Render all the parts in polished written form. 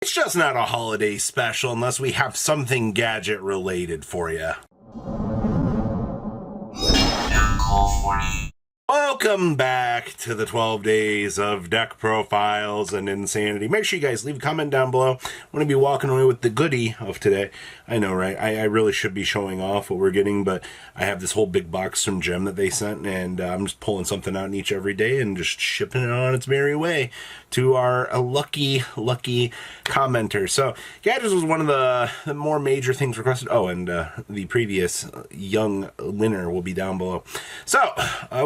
It's just not a holiday special unless we have something gadget related for you. Welcome back to the 12 days of deck profiles and insanity. Make sure you guys leave a comment down below. I'm going to be walking away with the goodie of today. I know, right? I really should be showing off what we're getting, but I have this whole big box from Gem that they sent, and I'm just pulling something out in each every day and just shipping it on its merry way to our lucky commenter. So, Gadgets was one of the more major things requested. Oh, and the previous young winner will be down below. So,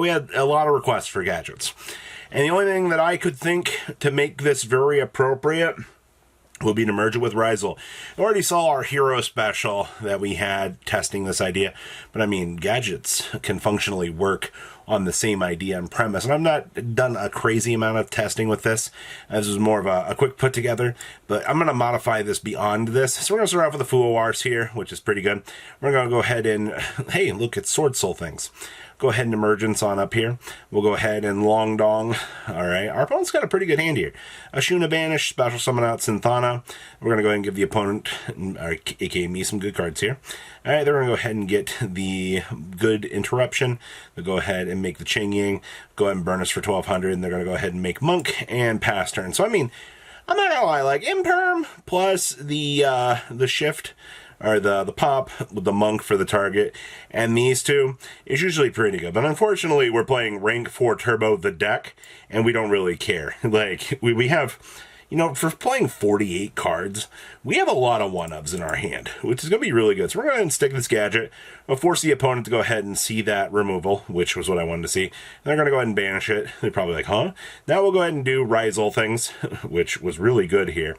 we had a lot of requests for Gadgets. And the only thing that I could think to make this very appropriate will be to merge it with Ryzeal. I already saw our hero special that we had testing this idea, but I mean, Gadgets can functionally work on the same idea and premise. And I've not done a crazy amount of testing with this. This is more of a quick put together, but I'm going to modify this beyond this. So we're going to start off with the Full Wars here, which is pretty good. We're going to go ahead and, hey, look, it's Sword Soul things. Go ahead and emergence on up here. We'll go ahead and Long Dong. All right, our opponent's got a pretty good hand here. Ashuna Banish, special summon out Synthana. We're going to go ahead and give the opponent, aka me, some good cards here. All right, they're going to go ahead and get the good interruption. They'll go ahead and make the Ching Ying. Go ahead and burn us for 1200, and they're going to go ahead and make Monk and pass turn. So, I mean, I'm not going to lie, like, Imperm plus the shift, or the pop with the Monk for the target, and these two is usually pretty good. But unfortunately, we're playing rank 4 turbo the deck, and we don't really care. Like, we have, you know, for playing 48 cards, we have a lot of one-ofs in our hand, which is going to be really good. So we're going to stick this gadget. We'll force the opponent to go ahead and see that removal, which was what I wanted to see. And they're going to go ahead and banish it. They're probably like, huh? Now we'll go ahead and do Ryzeal things, which was really good here.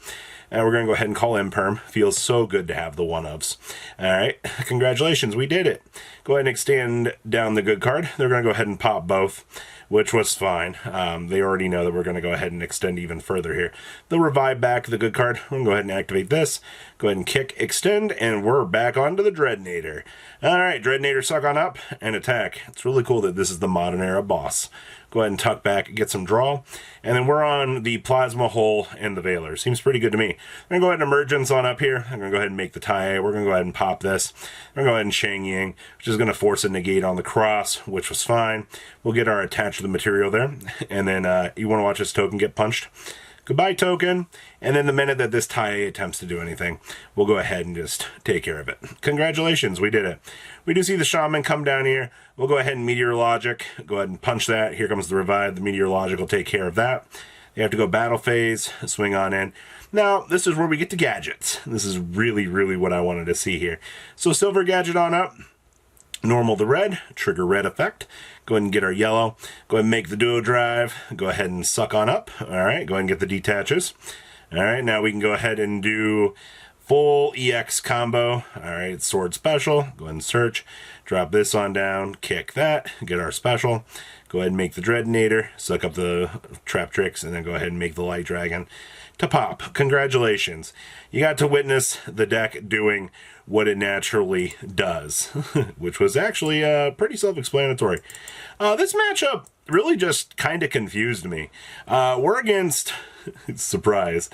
And we're going to go ahead and call Imperm. Feels so good to have the one-ofs. All right, congratulations, we did it. Go ahead and extend down the good card. They're going to go ahead and pop both, which was fine. They already know that we're going to go ahead and extend even further here. They'll revive back the good card. I'm going to go ahead and activate this. Go ahead and kick, extend, and we're back onto the Dreadnator. All right, Dreadnator, suck on up and attack. It's really cool that this is the modern era boss. Go ahead and tuck back, get some draw, and then we're on the Plasma Hole and the Veiler. Seems pretty good to me. I'm going to go ahead and emergence on up here. I'm going to go ahead and make the tie. We're going to go ahead and pop this. I'm going to go ahead and Shang Yang, which is going to force a negate on the cross, which was fine. We'll get our attach to the material there, and then you want to watch this token get punched. Goodbye, token. And then the minute that this tie attempts to do anything, we'll go ahead and just take care of it. Congratulations, we did it. We do see the Shaman come down here. We'll go ahead and Meteor Logic. Go ahead and punch that. Here comes the revive. The Meteor Logic will take care of that. They have to go battle phase, swing on in. Now, this is where we get to Gadgets. This is really what I wanted to see here. So Silver Gadget on up. Normal the red, trigger red effect. Go ahead and get our yellow. Go ahead and make the duo drive. Go ahead and suck on up. All right, go ahead and get the detaches. All right, now we can go ahead and do full EX combo. All right, sword special. Go ahead and search. Drop this on down. Kick that. Get our special. Go ahead and make the Dreadnator. Suck up the trap tricks, and then go ahead and make the Light Dragon to pop. Congratulations. You got to witness the deck doing what it naturally does, which was actually pretty self-explanatory. This matchup really just kind of confused me. We're against, surprise,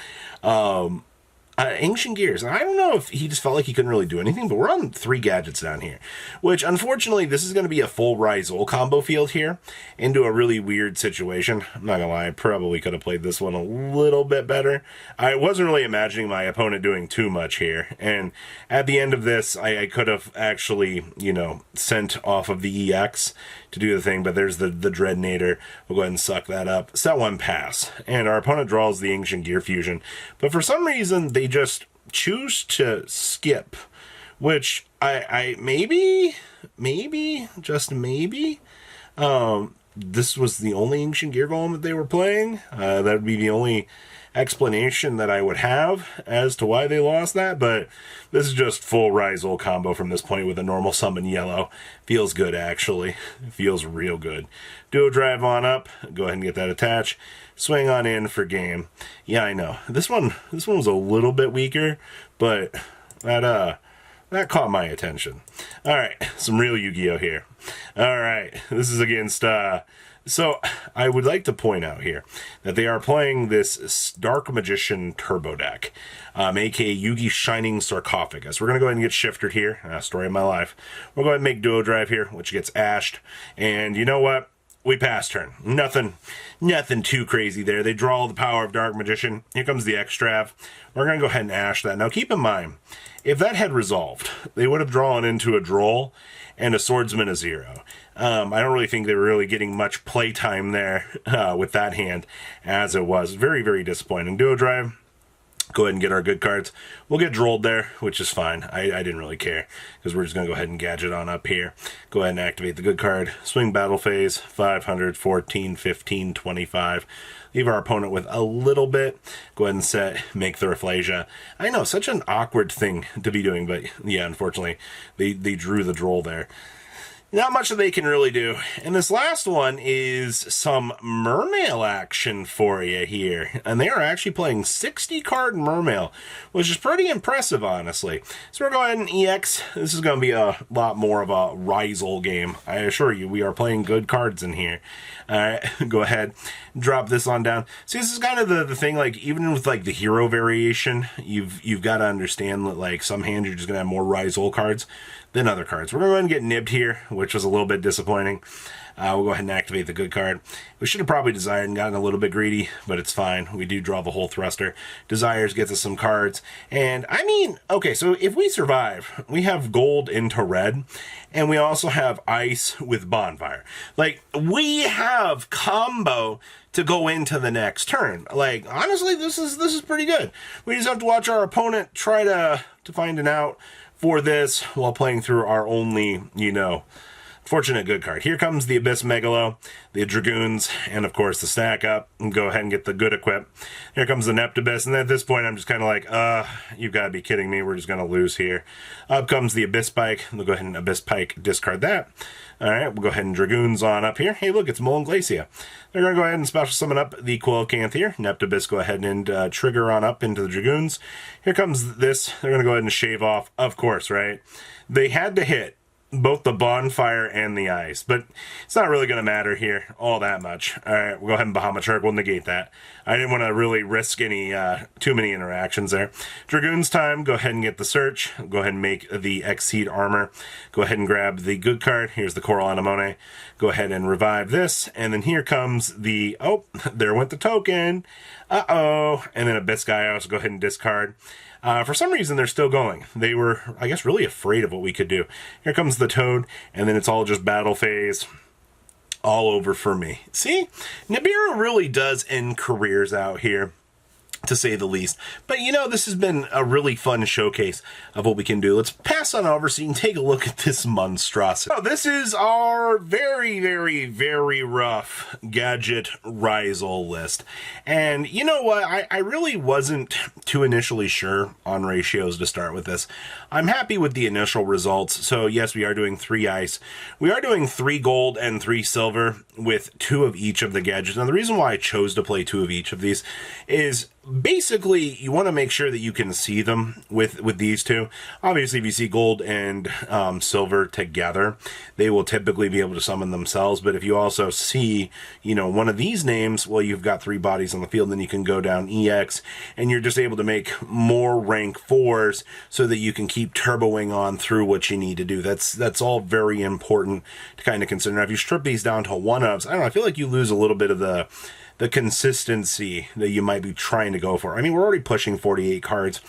Ancient Gears. I don't know if he just felt like he couldn't really do anything, but we're on 3 gadgets down here, which unfortunately this is going to be a full Ryzeal combo field here into a really weird situation. I'm not gonna lie, I probably could have played this one a little bit better. I wasn't really imagining my opponent doing too much here, and at the end of this I could have actually, you know, sent off of the EX to do the thing, but there's the Dreadnator. We'll go ahead and suck that up. Set 1 pass, and our opponent draws the Ancient Gear Fusion, but for some reason they just choose to skip, which I maybe just maybe this was the only Ancient Gear Golem that they were playing. That would be the only explanation that I would have as to why they lost that, but this is just full Ryzeal combo from this point with a normal summon yellow. Feels good, actually. Feels real good. Duo drive on up. Go ahead and get that attached. Swing on in for game. Yeah, I know. This one was a little bit weaker, but that caught my attention. All right, some real Yu-Gi-Oh here. All right, this is against So I would like to point out here that they are playing this Dark Magician Turbo deck, aka Yugi's Shining Sarcophagus. We're going to go ahead and get shifted here. Story of my life. We'll go ahead and make Duo Drive here, which gets ashed. And you know what? We pass turn. Nothing too crazy there. They draw the power of Dark Magician. Here comes the Extrav. We're going to go ahead and ash that. Now keep in mind, if that had resolved, they would have drawn into a Droll and a Swordsman a 0. I don't really think they were really getting much play time there with that hand as it was. Very, very disappointing. Duo Drive. Go ahead and get our good cards. We'll get drolled there, which is fine. I didn't really care, because we're just going to go ahead and gadget on up here. Go ahead and activate the good card. Swing battle phase, 500, 14, 15, 25. Leave our opponent with a little bit. Go ahead and set, make the Rafflesia. I know, such an awkward thing to be doing, but yeah, unfortunately, they drew the droll there. Not much that they can really do. And this last one is some Mermail action for you here. And they are actually playing 60 card Mermail, which is pretty impressive, honestly. So we're going EX. This is going to be a lot more of a Ryzeal game. I assure you, we are playing good cards in here. Alright, go ahead, drop this on down. See, this is kind of the thing, like, even with, like, the hero variation, you've got to understand that, like, some hands you're just going to have more Ryzeal cards than other cards. We're going to go ahead and get nibbed here, which was a little bit disappointing. We'll go ahead and activate the good card. We should have probably desired and gotten a little bit greedy, but it's fine. We do draw the whole thruster. Desires gets us some cards. And, I mean, okay, so if we survive, we have gold into red, and we also have ice with bonfire. Like, we have combo to go into the next turn. Like, honestly, this is pretty good. We just have to watch our opponent try to find an out for this while playing through our only, you know, fortunate good card. Here comes the Abyss Megalo, the Dragoons, and of course the stack up. And go ahead and get the good equip. Here comes the Neptabyss, and at this point I'm just kind of like, you've got to be kidding me. We're just going to lose here. Up comes the Abyss Pike. We'll go ahead and Abyss Pike, discard that. Alright, we'll go ahead and Dragoons on up here. Hey, look, it's Mullen Glacia. They're going to go ahead and special summon up the Coelcanth here. Neptabyss, go ahead and trigger on up into the Dragoons. Here comes this. They're going to go ahead and shave off, of course, right? They had to hit both the bonfire and the ice, but it's not really going to matter here all that much. All right, we'll go ahead and Bahamut Shark. We'll negate that. I didn't want to really risk any too many interactions there. Dragoon's time. Go ahead and get the search. Go ahead and make the Exceed Armor. Go ahead and grab the good card. Here's the Coral Anemone. Go ahead and revive this, and then here comes the, oh, there went the token. Uh-oh. And then Abyss Gaios. Go ahead and discard. For some reason, they're still going. They were, I guess, really afraid of what we could do. Here comes the Toad, and then it's all just battle phase. All over for me. See? Nibiru really does end careers out here, to say the least. But, you know, this has been a really fun showcase of what we can do. Let's pass on over so you can take a look at this monstrosity. So this is our very, very, very rough Gadget Ryzeal list. And you know what? I really wasn't too initially sure on ratios to start with this. I'm happy with the initial results. So yes, we are doing 3 ice. We are doing 3 gold and 3 silver with 2 of each of the gadgets. Now the reason why I chose to play 2 of each of these is basically you want to make sure that you can see them with these 2. Obviously, if you see gold and silver together, they will typically be able to summon themselves. But if you also see, you know, one of these names, well, you've got 3 bodies on the field, then you can go down EX, and you're just able to make more rank 4s so that you can keep turboing on through what you need to do. That's all very important to kind of consider. Now, if you strip these down to 1-ofs, I don't know, I feel like you lose a little bit of the consistency that you might be trying to go for. I mean, we're already pushing 48 cards,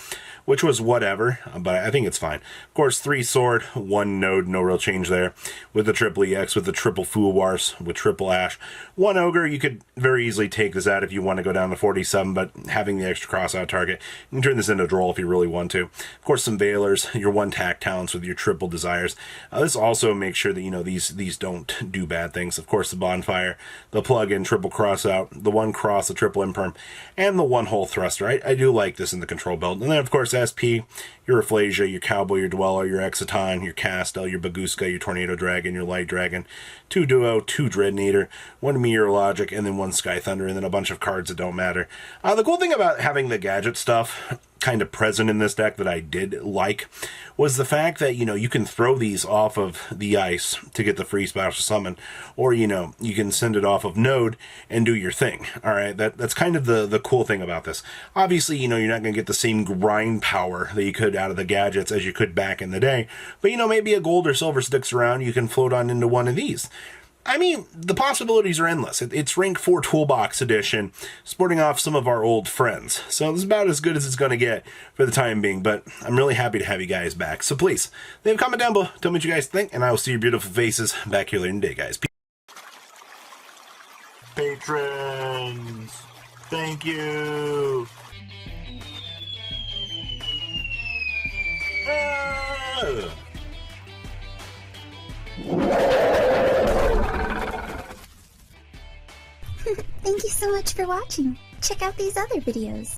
which was whatever, but I think it's fine. Of course, 3 sword, 1 node, no real change there. With the triple EX, with the triple Fools, with triple Ash. 1 ogre, you could very easily take this out if you want to go down to 47, but having the extra cross-out target, you can turn this into a Droll if you really want to. Of course, some Veilers, your 1 tack talents with your triple Desires. This also makes sure that, you know, these don't do bad things. Of course, the Bonfire, the plug-in triple cross-out, the 1 cross, the triple Imperm, and the 1 whole thruster. I do like this in the control build. And then, of course, SP, your Rafflesia, your Cowboy, your Dweller, your Exciton, your Castel, your Baguska, your Tornado Dragon, your Light Dragon, 2 Duo, 2 Dreadnader, 1 Meteorologic, and then 1 Sky Thunder, and then a bunch of cards that don't matter. The cool thing about having the gadget stuff kind of present in this deck that I did like was the fact that, you know, you can throw these off of the ice to get the free special summon, or, you know, you can send it off of node and do your thing. All right, that's kind of the cool thing about this. Obviously, you know, you're not going to get the same grind power that you could out of the gadgets as you could back in the day, but, you know, maybe a gold or silver sticks around, you can float on into one of these. I mean, the possibilities are endless. It's Rank 4 Toolbox Edition, sporting off some of our old friends. So this is about as good as it's going to get for the time being, but I'm really happy to have you guys back. So please, leave a comment down below, tell me what you guys think, and I will see your beautiful faces back here later in the day, guys. Patrons, thank you. Thank you so much for watching. Check out these other videos.